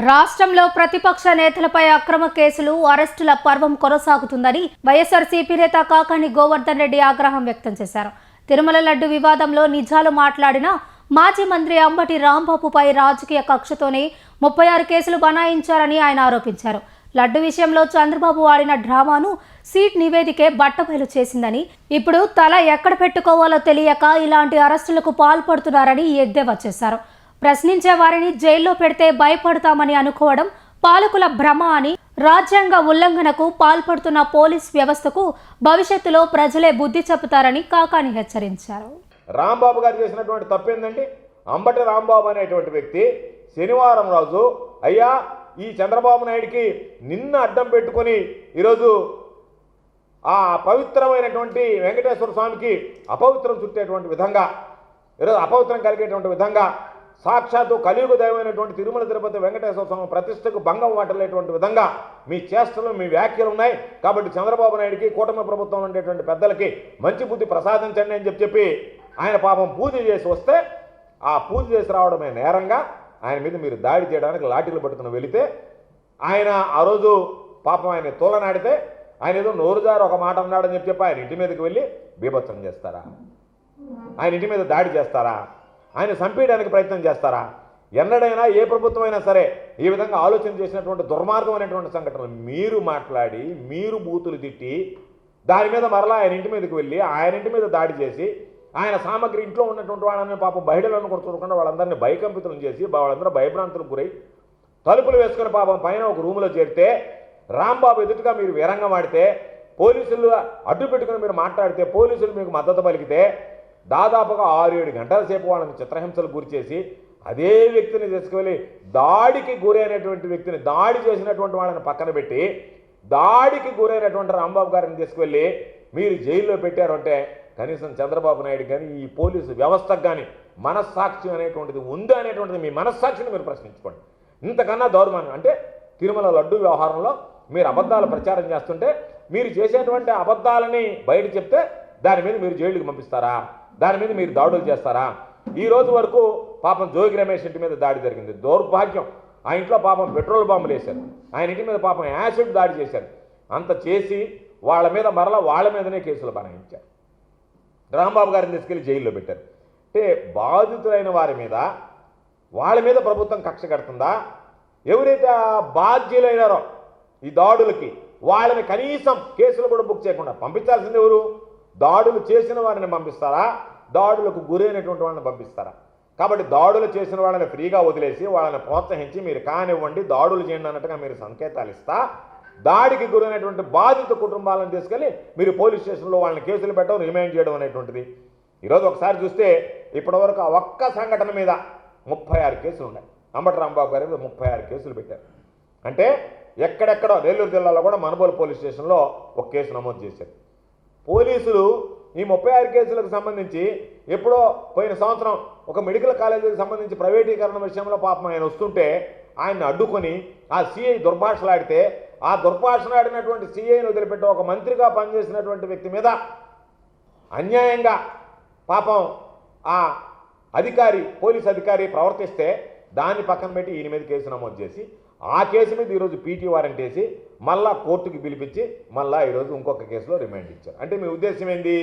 రాష్ట్రంలో ప్రతిపక్ష నేతలపై అక్రమ కేసులు, అరెస్టుల పర్వం కొనసాగుతుందని వైఎస్ఆర్సీపీ నేత కాకాని గోవర్ధన్ రెడ్డి ఆగ్రహం వ్యక్తం చేశారు. తిరుమల లడ్డు వివాదంలో నిజాలు మాట్లాడిన మాజీ మంత్రి అంబటి రాంబాబుపై రాజకీయ కక్షతోనే 36 కేసులు బనాయించారని ఆయన ఆరోపించారు. లడ్డు విషయంలో చంద్రబాబు ఆడిన డ్రామాను సీట్ నివేదికే బట్టబయలు చేసిందని, ఇప్పుడు తల ఎక్కడ పెట్టుకోవాలో తెలియక ఇలాంటి అరెస్టులకు పాల్పడుతున్నారని ఎద్దేవా చేశారు. ప్రశ్నించే వారిని జైల్లో పెడితే భయపడతామని అనుకోవడం పాలకుల భ్రమ అని, రాజ్యాంగ ఉల్లంఘనకు పాల్పడుతున్న పోలీస్ వ్యవస్థకు భవిష్యత్తులో ప్రజలే బుద్ధి చెబుతారని కాకాని హెచ్చరించారు. రాంబాబు గారు చేసినటువంటి తప్పేందండి? అంబటి రాంబాబు అనేటువంటి వ్యక్తి శనివారం రోజు అయ్యా ఈ చంద్రబాబు నాయుడికి నిన్న అడ్డం పెట్టుకొని ఈరోజు ఆ పవిత్రమైనటువంటి వెంకటేశ్వర స్వామికి అపవిత్రం చుట్టేటువంటి విధంగా, ఈరోజు అపవిత్రం కలిగేటువంటి విధంగా, సాక్షాత్తు కలియుగ దైవమైనటువంటి తిరుమల తిరుపతి వెంకటేశ్వర స్వామి ప్రతిష్టకు భంగం వాటిల్లేటువంటి విధంగా మీ చేష్టలు, మీ వ్యాఖ్యలు ఉన్నాయి. కాబట్టి చంద్రబాబు నాయుడికి, కూటమి ప్రభుత్వం ఉండేటువంటి పెద్దలకి మంచి బుద్ధి ప్రసాదించండి అని చెప్పి ఆయన పాపం పూజ చేసి వస్తే, ఆ పూజ చేసి రావడమే నేరంగా ఆయన మీద మీరు దాడి చేయడానికి లాఠీలు పట్టుకుని వెళితే, ఆయన ఆ రోజు పాపం ఆయన తోలనాడితే ఆయన ఏదో నోరుజారు ఒక మాట అన్నాడని చెప్పి ఆయన ఇంటి మీదకి వెళ్ళి బీభత్సం చేస్తారా? ఆయన ఇంటి మీద దాడి చేస్తారా? ఆయన చంపేయడానికి ప్రయత్నం చేస్తారా? ఎన్నడైనా ఏ ప్రభుత్వం అయినా సరే ఈ విధంగా ఆలోచన చేసినటువంటి దుర్మార్గమైనటువంటి సంఘటనలు మీరు మాట్లాడి, మీరు బూతులు తిట్టి, దాని మీద మరలా ఆయన ఇంటి మీదకి వెళ్ళి ఆయన ఇంటి మీద దాడి చేసి, ఆయన సామగ్రి ఇంట్లో ఉన్నటువంటి వాళ్ళని పాపం బయటలను కూడా చూడకుండా వాళ్ళందరినీ భయకంపితులను చేసి, వాళ్ళందరూ భయభ్రాంతులకు గురై తలుపులు వేసుకుని పాపం పైన ఒక రూములో చేరితే, రాంబాబు ఎదుటిగా మీరు వీరంగం ఆడితే, పోలీసులు అడ్డు పెట్టుకుని మీరు మాట్లాడితే, పోలీసులు మీకు మద్దతు పలికితే, దాదాపుగా 6-7 గంటల సేపు వాళ్ళని చిత్రహింసలకు గురి చేసి అదే వ్యక్తిని తీసుకువెళ్ళి దాడికి గురైనటువంటి వ్యక్తిని, దాడి చేసినటువంటి వాళ్ళని పక్కన పెట్టి దాడికి గురైనటువంటి రాంబాబు గారిని తీసుకువెళ్ళి మీరు జైల్లో పెట్టారు అంటే కనీసం చంద్రబాబు నాయుడు కానీ ఈ పోలీసు వ్యవస్థకు కానీ మనస్సాక్షి అనేటువంటిది ఉంది అనేటువంటిది మీ మనస్సాక్షిని మీరు ప్రశ్నించుకోండి. ఇంతకన్నా దౌర్మాన్యం అంటే తిరుమల లడ్డు వ్యవహారంలో మీరు అబద్ధాలు ప్రచారం చేస్తుంటే, మీరు చేసేటువంటి అబద్ధాలని బయట చెప్తే దాని మీద మీరు జైలుకి పంపిస్తారా? దాని మీద మీరు దాడులు చేస్తారా? ఈ రోజు వరకు పాపం జోగి రమేష్ ఇంటి మీద దాడి జరిగింది. దౌర్భాగ్యం, ఆ ఇంట్లో పాపం పెట్రోల్ బాంబులు వేశారు, ఆయన ఇంటి మీద పాపం యాసిడ్ దాడి చేశారు. అంత చేసి వాళ్ళ మీద మరలా వాళ్ళ మీదనే కేసులు బనాయించారు. రాంబాబు గారిని తీసుకెళ్లి జైల్లో పెట్టారు. అంటే బాధితులైన వారి మీద, వాళ్ళ మీద ప్రభుత్వం కక్ష కడుతుందా? ఎవరైతే బాధ్యులైనారో ఈ దాడులకి వాళ్ళని కనీసం కేసులు కూడా బుక్ చేయకుండా పంపించాల్సింది ఎవరు? దాడులు చేసిన వారిని పంపిస్తారా? దాడులకు గురైనటువంటి వాళ్ళని పంపిస్తారా? కాబట్టి దాడులు చేసిన వాళ్ళని ఫ్రీగా వదిలేసి వాళ్ళని ప్రోత్సహించి మీరు కానివ్వండి, దాడులు చేయండి అన్నట్టుగా మీరు సంకేతాలు ఇస్తా, దాడికి గురైనటువంటి బాధిత కుటుంబాలను తీసుకెళ్ళి మీరు పోలీస్ స్టేషన్లో వాళ్ళని కేసులు పెట్టడం, రిమైండ్ చేయడం అనేటువంటిది. ఈరోజు ఒకసారి చూస్తే ఇప్పటివరకు ఆ ఒక్క సంఘటన మీద 36 కేసులు ఉన్నాయి. అంబటి రాంబాబు గారి మీద 36 కేసులు పెట్టారు. అంటే ఎక్కడెక్కడో నెల్లూరు జిల్లాలో కూడా మనబోలు పోలీస్ స్టేషన్లో ఒక కేసు నమోదు చేశారు. పోలీసులు ఈ 36 కేసులకు సంబంధించి ఎప్పుడో పోయిన సంవత్సరం ఒక మెడికల్ కాలేజీకి సంబంధించి ప్రైవేటీకరణ విషయంలో పాపం ఆయన వస్తుంటే ఆయన్ని అడ్డుకొని ఆ సిఐ దుర్భాషలాడితే, ఆ దుర్భాషలాడినటువంటి సిఐని వదిలిపెట్టి ఒక మంత్రిగా పనిచేసినటువంటి వ్యక్తి మీద అన్యాయంగా పాపం ఆ అధికారి, పోలీస్ అధికారి ప్రవర్తిస్తే దాన్ని పక్కన పెట్టి ఈయన మీద కేసు నమోదు చేసి, ఆ కేసు మీద ఈరోజు పీటీ వారెంట్ వేసి మళ్ళా కోర్టుకి పిలిపించి మళ్ళా ఈరోజు ఇంకొక కేసులో రిమాండ్ ఇచ్చారు. అంటే మీ ఉద్దేశం ఏంది?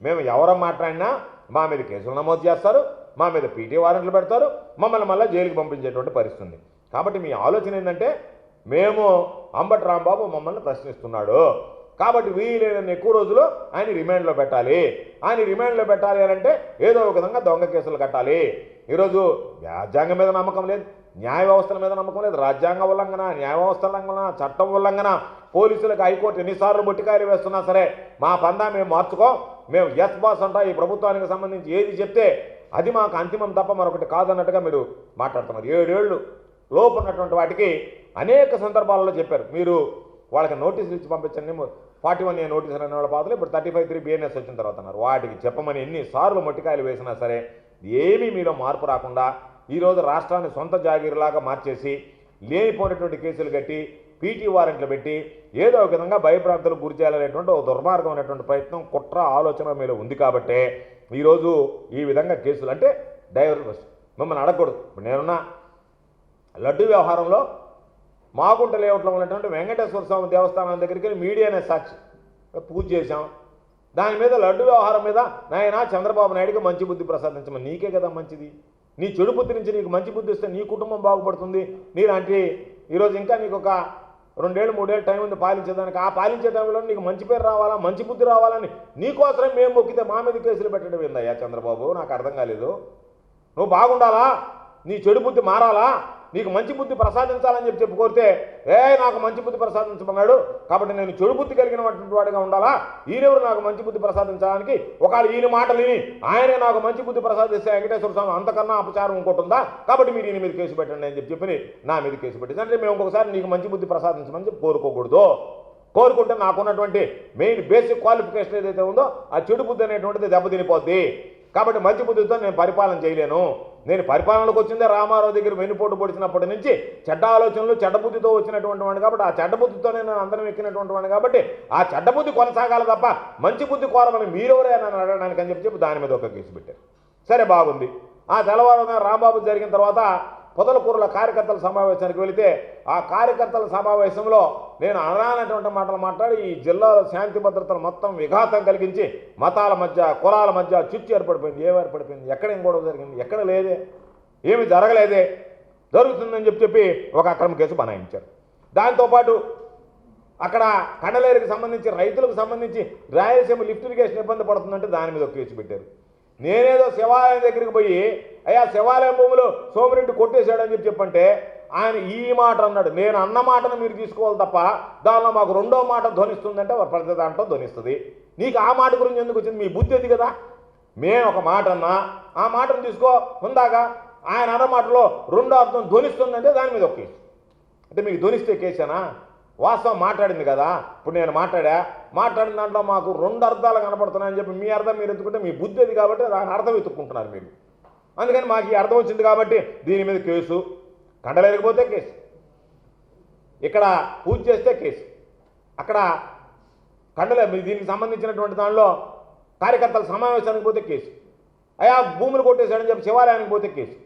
మేము ఎవరం మాట్లాడినా మా మీద కేసులు నమోదు చేస్తారు, మా మీద పీటీ వారెంట్లు పెడతారు, మమ్మల్ని మళ్ళీ జైలుకి పంపించేటువంటి పరిస్థితి ఉంది. కాబట్టి మీ ఆలోచన ఏంటంటే, మేము అంబటి రాంబాబు మమ్మల్ని ప్రశ్నిస్తున్నాడు కాబట్టి వీలైన ఎక్కువ రోజులు ఆయన రిమాండ్లో పెట్టాలి. ఆయన రిమాండ్లో పెట్టాలి అని అంటే ఏదో ఒక విధంగా దొంగ కేసులు కట్టాలి. ఈరోజు రాజ్యాంగం మీద నమ్మకం లేదు, న్యాయ వ్యవస్థల మీద నమ్మకం లేదు. రాజ్యాంగ ఉల్లంఘన, న్యాయ వ్యవస్థ ఉల్లంఘన, చట్టం ఉల్లంఘన, పోలీసులకు హైకోర్టు ఎన్నిసార్లు బొట్టికాయలు వేస్తున్నా సరే మా పందా మేము మార్చుకో, మేము ఎస్ బాస్ అంటా ఈ ప్రభుత్వానికి సంబంధించి ఏది చెప్తే అది మాకు అంతిమం తప్ప మరొకటి కాదన్నట్టుగా మీరు మాట్లాడుతున్నారు. 7 ఏళ్ళు లోపు ఉన్నటువంటి వాటికి అనేక సందర్భాలలో చెప్పారు, మీరు వాళ్ళకి నోటీసులు ఇచ్చి పంపించండి. 41A నోటీసులు అనే వాళ్ళ పాత్రలు ఇప్పుడు 35(3) BNS వచ్చిన తర్వాత అన్నారు. వాటికి చెప్పమని ఎన్నిసార్లు మొట్టికాయలు వేసినా సరే ఏమీ మీలో మార్పు రాకుండా ఈరోజు రాష్ట్రాన్ని సొంత జాగీరులాగా మార్చేసి లేనిపోయినటువంటి కేసులు కట్టి పీటీ వారెంట్లు పెట్టి ఏదో ఒక విధంగా భయభ్రాంతులకు గురి చేయాలనేటువంటి ఒక దుర్మార్గమైనటువంటి ప్రయత్నం, కుట్ర, ఆలోచన మీలో ఉంది కాబట్టే ఈరోజు ఈ విధంగా కేసులు అంటే డైవర్స్ మిమ్మల్ని అడగకూడదు. ఇప్పుడు నేనున్నా లడ్డు వ్యవహారంలో మాగుంట లేఅవుట్లో ఉన్నటువంటి వెంకటేశ్వర స్వామి దేవస్థానం దగ్గరికి వెళ్ళి మీడియానే సాక్షి పూజ చేశాం. దాని మీద లడ్డు వ్యవహారం మీద నాయనా చంద్రబాబు నాయుడికి మంచి బుద్ధి ప్రసాదించమని, నీకే కదా మంచిది. నీ చెడు బుద్ధి నుంచి నీకు మంచి బుద్ధి వస్తే నీ కుటుంబం బాగుపడుతుంది. నీలాంటి ఈరోజు ఇంకా నీకు ఒక 2 ఏళ్ళు 3 ఏళ్ళు టైం ఉంది పాలించేదానికి. ఆ పాలించే టైంలో నీకు మంచి పేరు రావాలా, మంచి బుద్ధి రావాలని నీకోసరం మేము మొక్కితే మా మీద కేసులు పెట్టడం ఏందయ్యా చంద్రబాబు? నాకు అర్థం కాలేదు. నువ్వు బాగుండాలా, నీ చెడు బుద్ధి మారాలా, నీకు మంచి బుద్ధి ప్రసాదించాలని చెప్పి కోరితే నాకు మంచి బుద్ధి ప్రసాదించమన్నాడు కాబట్టి నేను చెడు బుద్ధి కలిగినటువంటి వాడిగా ఉండాలా, ఈయనెవరు నాకు మంచి బుద్ధి ప్రసాదించడానికి? ఒకవేళ ఈయన మాటలు విని ఆయనే నాకు మంచి బుద్ధి ప్రసాదిస్తే వెంకటేశ్వర స్వామి అంతకన్నా అపచారం ఇంకోటి ఉందా? కాబట్టి మీరు ఈయన మీద కేసు పెట్టండి అని చెప్పి నా మీద కేసు పెట్టింది. అంటే మేము ఇంకొకసారి నీకు మంచి బుద్ధి ప్రసాదించమని చెప్పి కోరుకోకూడదు. కోరుకుంటే నాకున్నటువంటి మెయిన్ బేసిక్ క్వాలిఫికేషన్ ఏదైతే ఉందో ఆ చెడు బుద్ధి అనేటువంటిది దెబ్బతినిపోద్ది. కాబట్టి మంచి బుద్ధితో నేను పరిపాలన చేయలేను. నేను పరిపాలనకు వచ్చిందే రామారావు దగ్గర వెన్నుపోటు పొడిచినప్పటి నుంచి చెడ్డ ఆలోచనలు చెడ్డ బుద్ధితో వచ్చినటువంటి వాడిని కాబట్టి ఆ చెడ్డ బుద్ధితోనే నేను అందరం ఎక్కినటువంటి వాడిని కాబట్టి ఆ చెడ్డ బుద్ధి కొనసాగాలి తప్ప మంచి బుద్ధి కోరమని మీరెవరే నన్ను అడగడానికి అని చెప్పి దాని మీద ఒక కేసు పెట్టారు. సరే బాగుంది. ఆ తెల్లవారుగా రాంబాబు జరిగిన తర్వాత పొదలకూరుల కార్యకర్తల సమావేశానికి వెళితే ఆ కార్యకర్తల సమావేశంలో నేను అనరానటువంటి మాటలు మాట్లాడి ఈ జిల్లాలో శాంతి భద్రతలు మొత్తం విఘాతం కలిగించి మతాల మధ్య కులాల మధ్య చిచ్చు ఏర్పడిపోయింది. ఏం ఏర్పడిపోయింది? ఎక్కడేం గొడవ జరిగింది? ఎక్కడ లేదే, ఏమి జరగలేదే. జరుగుతుందని చెప్పి ఒక అక్రమ కేసు బనాయించారు. దాంతోపాటు అక్కడ కండలేరుకి సంబంధించి రైతులకు సంబంధించి రాయలసీమ లిఫ్ట్ ఇరిగేషన్ ఇబ్బంది పడుతుందంటే దాని మీద ఒక కేసు పెట్టారు. నేనేదో శివాలయం దగ్గరికి పోయి అయ్యా శివాలయం భూములు సోమిరెడ్డి కొట్టేశాడని చెప్పంటే ఆయన ఈ మాట అన్నాడు. నేను అన్న మాటను మీరు తీసుకోవాలి తప్ప దానిలో మాకు రెండో మాట ధ్వనిస్తుందంటే ప్రతి దాంట్లో ధ్వనిస్తుంది. నీకు ఆ మాట గురించి ఎందుకు వచ్చింది? మీ బుద్ధి అది కదా. మేము ఒక మాట అన్నా ఆ మాటను తీసుకో ఉందాగా ఆయన అన్న మాటలో రెండో అర్థం ధ్వనిస్తుందంటే దాని మీద ఒక కేసు. అంటే మీకు ధ్వనిస్తే కేసేనా? వాస్తవం మాట్లాడింది కదా. ఇప్పుడు నేను మాట్లాడిన దాంట్లో మాకు 2 అర్థాలు కనపడుతున్నాయని చెప్పి మీ అర్థం మీరు ఎత్తుకుంటే మీ బుద్ధి అది కాబట్టి దాని అర్థం ఎత్తుక్కుంటున్నారు మీరు. అందుకని మాకు ఈ అర్థం వచ్చింది కాబట్టి దీని మీద కేసు. కండలేకపోతే కేసు, ఇక్కడ పూజ చేస్తే కేసు, అక్కడ దీనికి సంబంధించినటువంటి దానిలో కార్యకర్తల సమావేశానికి పోతే కేసు, అయా భూములు కొట్టేశాడని చెప్పి శివాలయానికి పోతే కేసు.